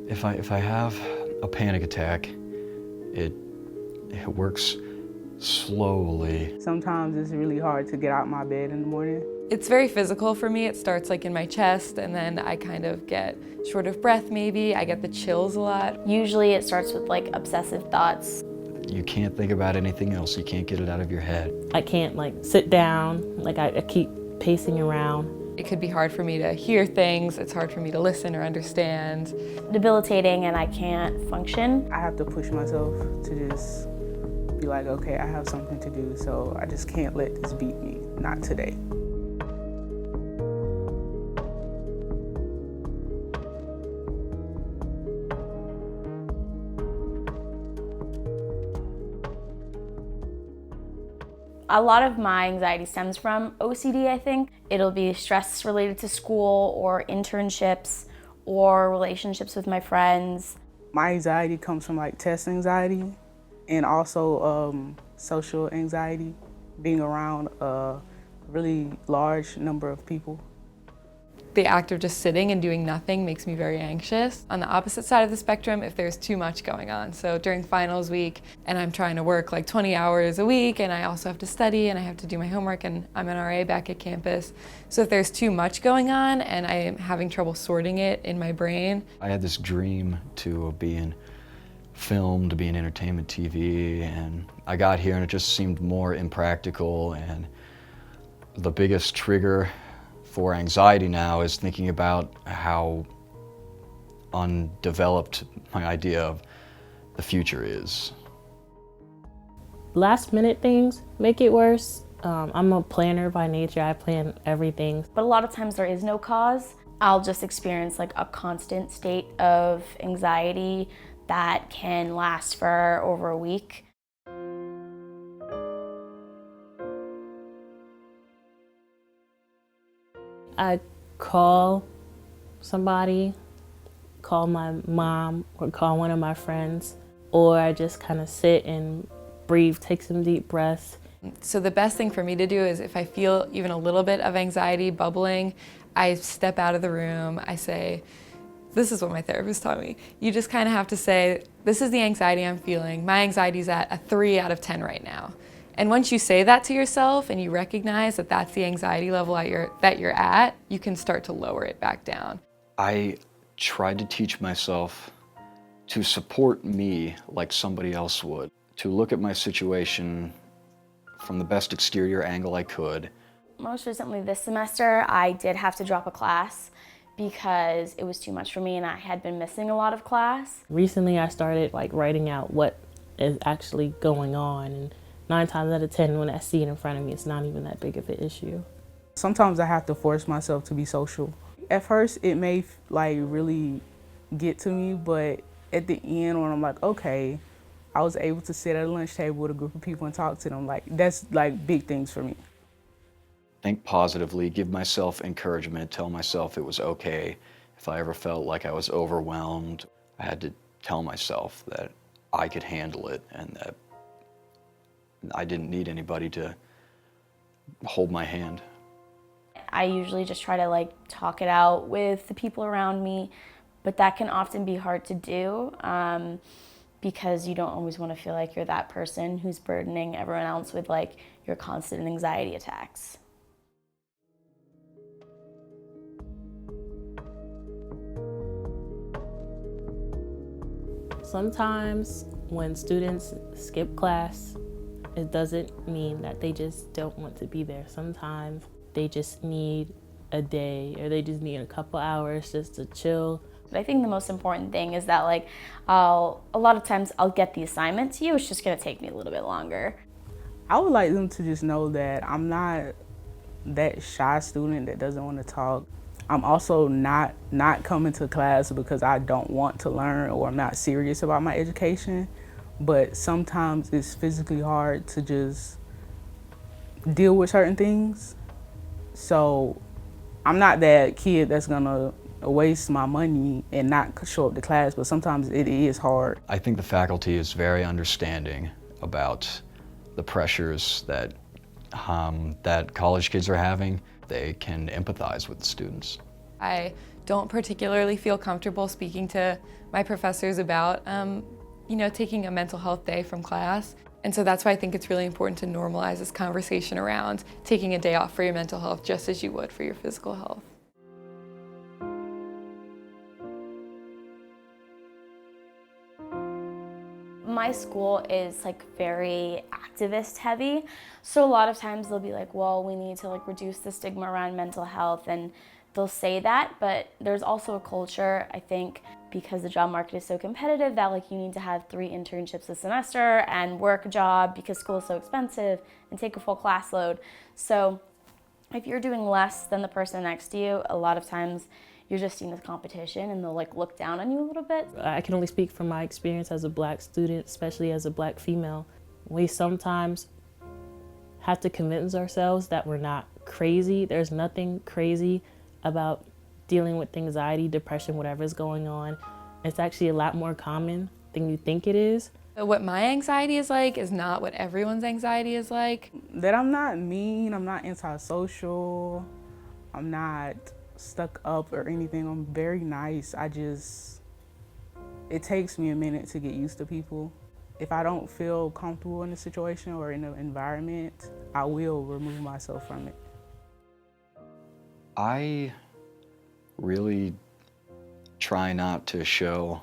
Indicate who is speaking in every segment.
Speaker 1: If I have a panic attack, it works slowly.
Speaker 2: Sometimes it's really hard to get out of my bed in the morning.
Speaker 3: It's very physical for me. It starts like in my chest, and then I kind of get short of breath maybe. I get the chills a lot.
Speaker 4: Usually it starts with like obsessive thoughts.
Speaker 1: You can't think about anything else. You can't get it out of your head.
Speaker 5: I can't like sit down, like I keep pacing around.
Speaker 3: It could be hard for me to hear things. It's hard for me to listen or understand.
Speaker 4: Debilitating, and I can't function.
Speaker 2: I have to push myself to just be like, okay, I have something to do, so I just can't let this beat me, not today.
Speaker 4: A lot of my anxiety stems from OCD, I think. It'll be stress related to school or internships or relationships with my friends.
Speaker 2: My anxiety comes from like test anxiety and also social anxiety, being around a really large number of people.
Speaker 3: The act of just sitting and doing nothing makes me very anxious. On the opposite side of the spectrum, if there's too much going on. So during finals week, and I'm trying to work like 20 hours a week, and I also have to study, and I have to do my homework, and I'm an RA back at campus. So if there's too much going on, and I am having trouble sorting it in my brain.
Speaker 1: I had this dream to be in film, to be in entertainment TV, and I got here and it just seemed more impractical, and the biggest trigger for anxiety now is thinking about how undeveloped my idea of the future is.
Speaker 5: Last minute things make it worse. I'm a planner by nature. I plan everything.
Speaker 4: But a lot of times there is no cause. I'll just experience like a constant state of anxiety that can last for over a week.
Speaker 5: I call somebody, call my mom or call one of my friends, or I just kind of sit and breathe, take some deep breaths.
Speaker 3: So the best thing for me to do is if I feel even a little bit of anxiety bubbling, I step out of the room. I say, this is what my therapist taught me. You just kind of have to say, this is the anxiety I'm feeling. My anxiety is at a 3 out of 10 right now. And once you say that to yourself and you recognize that that's the anxiety level that you're at, you can start to lower it back down.
Speaker 1: I tried to teach myself to support me like somebody else would, to look at my situation from the best exterior angle I could.
Speaker 4: Most recently this semester, I did have to drop a class because it was too much for me and I had been missing a lot of class.
Speaker 5: Recently I started like writing out what is actually going on, and 9 times out of 10 when I see it in front of me, it's not even that big of an issue.
Speaker 2: Sometimes I have to force myself to be social. At first it may like really get to me, but at the end when I'm like, okay, I was able to sit at a lunch table with a group of people and talk to them, like that's like big things for me.
Speaker 1: Think positively, give myself encouragement, tell myself it was okay. If I ever felt like I was overwhelmed, I had to tell myself that I could handle it and that I didn't need anybody to hold my hand.
Speaker 4: I usually just try to like talk it out with the people around me, but that can often be hard to do because you don't always want to feel like you're that person who's burdening everyone else with like your constant anxiety attacks.
Speaker 5: Sometimes when students skip class, it doesn't mean that they just don't want to be there. Sometimes they just need a day or they just need a couple hours just to chill.
Speaker 4: But I think the most important thing is that like a lot of times I'll get the assignment to you, it's just gonna take me a little bit longer.
Speaker 2: I would like them to just know that I'm not that shy student that doesn't want to talk. I'm also not coming to class because I don't want to learn or I'm not serious about my education. But sometimes it's physically hard to just deal with certain things. So I'm not that kid that's gonna waste my money and not show up to class, but sometimes it is hard.
Speaker 1: I think the faculty is very understanding about the pressures that that college kids are having. They can empathize with the students.
Speaker 3: I don't particularly feel comfortable speaking to my professors about, taking a mental health day from class. And so that's why I think it's really important to normalize this conversation around taking a day off for your mental health just as you would for your physical health.
Speaker 4: My school is like very activist heavy, so a lot of times they'll be like, well, we need to like reduce the stigma around mental health, and they'll say that, but there's also a culture, I think, because the job market is so competitive that like you need to have 3 internships a semester and work a job because school is so expensive and take a full class load. So if you're doing less than the person next to you, a lot of times you're just seen as competition and they'll like look down on you a little bit.
Speaker 5: I can only speak from my experience as a Black student, especially as a Black female. We sometimes have to convince ourselves that we're not crazy. There's nothing crazy about dealing with anxiety, depression, whatever's going on. It's actually a lot more common than you think it is.
Speaker 3: What my anxiety is like is not what everyone's anxiety is like.
Speaker 2: That I'm not mean, I'm not antisocial, I'm not stuck up or anything. I'm very nice. It takes me a minute to get used to people. If I don't feel comfortable in a situation or in an environment, I will remove myself from it.
Speaker 1: I really try not to show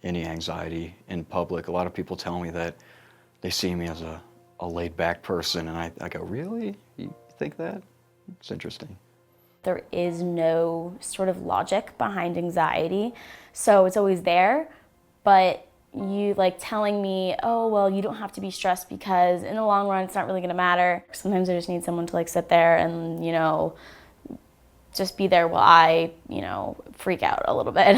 Speaker 1: any anxiety in public. A lot of people tell me that they see me as a laid-back person, and I go, really? You think that? It's interesting.
Speaker 4: There is no sort of logic behind anxiety, so it's always there, but you like telling me, oh, well, you don't have to be stressed because in the long run, it's not really gonna matter. Sometimes I just need someone to like sit there and, just be there while I, freak out a little bit.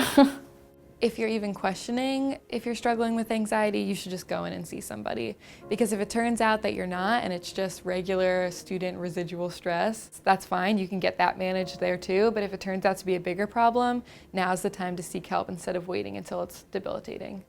Speaker 3: If you're even questioning if you're struggling with anxiety, you should just go in and see somebody. Because if it turns out that you're not and it's just regular student residual stress, that's fine, you can get that managed there too. But if it turns out to be a bigger problem, now's the time to seek help instead of waiting until it's debilitating.